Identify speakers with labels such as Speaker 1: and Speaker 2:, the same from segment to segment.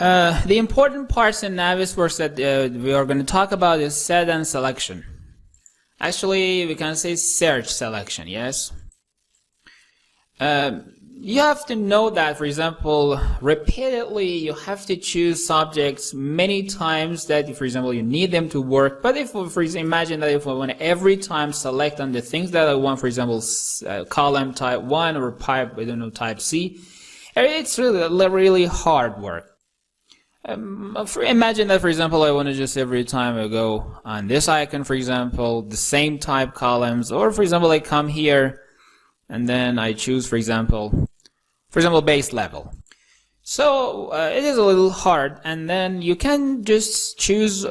Speaker 1: The important parts in Navisworks that we are going to talk about is set and selection. Actually, we can say search selection, yes. You have to know that, for example, repeatedly you have to choose subjects many times that, for example, you need them to work. But if, for example, imagine that if I want to every time select on the things that I want, for example, column type 1 or pipe, I don't know, type C, it's really hard work. Imagine that, for example, I want to just every time I go on this icon, for example, the same type columns, or for example, I come here and then I choose, for example, base level. So it is a little hard, and then you can just choose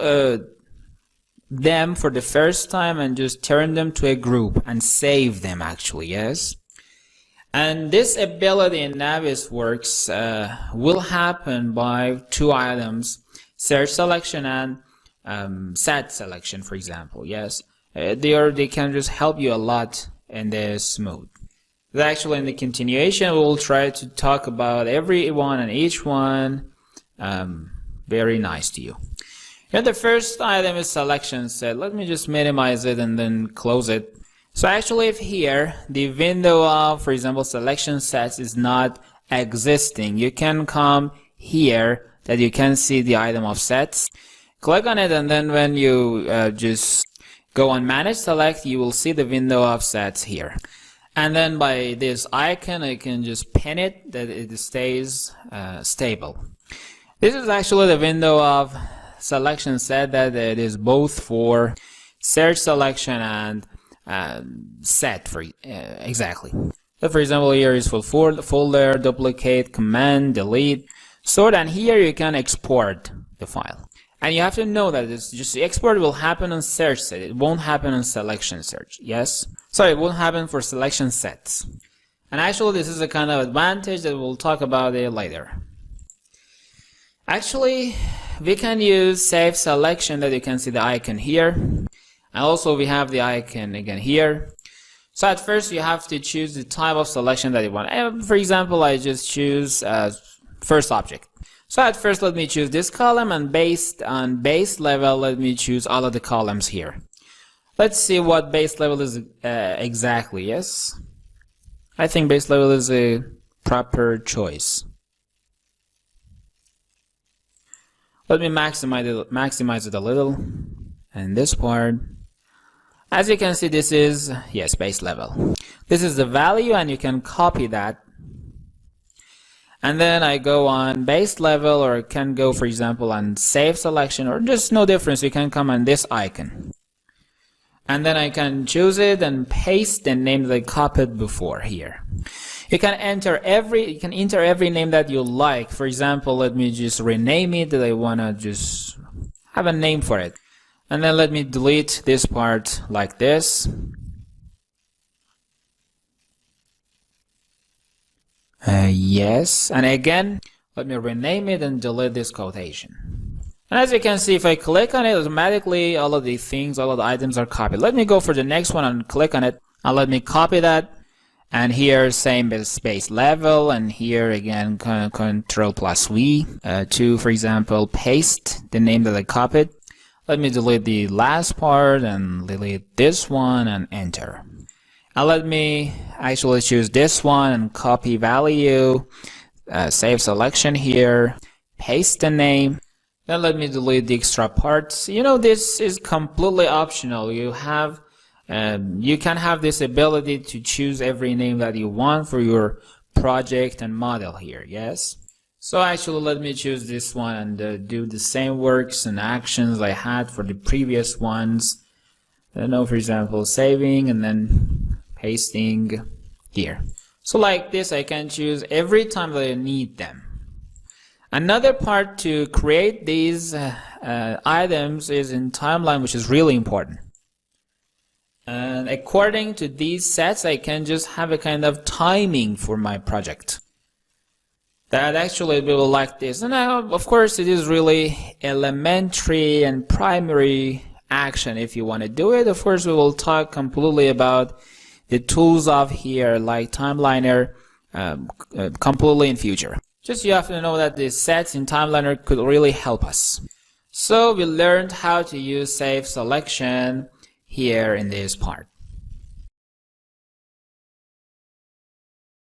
Speaker 1: them for the first time and just turn them to a group and save them actually, yes. And this ability in Navisworks will happen by two items, search selection and set selection, for example, yes. They can just help you a lot in this mode. Actually, in the continuation, we will try to talk about every one and each one. Very nice to you. And the first item is selection set. Let me just minimize it and then close it. So actually, if here the window of, for example, selection sets is not existing, you can come here that you can see the item of sets. Click on it, and then when you just go on manage select, you will see the window of sets here. And then by this icon, I can just pin it that it stays stable. This is actually the window of selection set that it is both for search selection and set for exactly. So for example, here is for folder, duplicate, command, delete, sort, and here you can export the file. And you have to know that it's just the export will happen on search set. It won't happen on selection search. Yes. Sorry, it won't happen for selection sets. And actually, this is a kind of advantage that we'll talk about it later. Actually, we can use save selection that you can see the icon here. And also we have the icon again here. So at first you have to choose the type of selection that you want. For example, I just choose first object. So at first let me choose this column, and based on base level let me choose all of the columns here. Let's see what base level is exactly. Yes, I think base level is a proper choice. Let me maximize it a little. And this part, as you can see, this is, yes, base level. This is the value, and you can copy that. And then I go on base level, or can go, for example, on save selection, or just no difference. You can come on this icon. And then I can choose it and paste the name that I copied before here. You can enter every name that you like. For example, let me just rename it that I wanna just have a name for it. And then let me delete this part like this. Yes, and again, let me rename it and delete this quotation. And as you can see, if I click on it, automatically all of the things, all of the items are copied. Let me go for the next one and click on it, and let me copy that. And here, same as base level, and here again, Ctrl+V to, for example, paste the name that I copied. Let me delete the last part and delete this one and enter. And let me actually choose this one and copy value, save selection here, paste the name. Then let me delete the extra parts. You know, this is completely optional. You can have this ability to choose every name that you want for your project and model here. Yes. So actually, let me choose this one and do the same works and actions I had for the previous ones. I know, for example, saving and then pasting here. So like this, I can choose every time that I need them. Another part to create these items is in timeline, which is really important. And according to these sets, I can just have a kind of timing for my project. That actually we will like this. And now, of course, it is really elementary and primary action if you want to do it. Of course, we will talk completely about the tools of here, like Timeliner, completely in future. Just you have to know that the sets in Timeliner could really help us. So we learned how to use safe selection here in this part.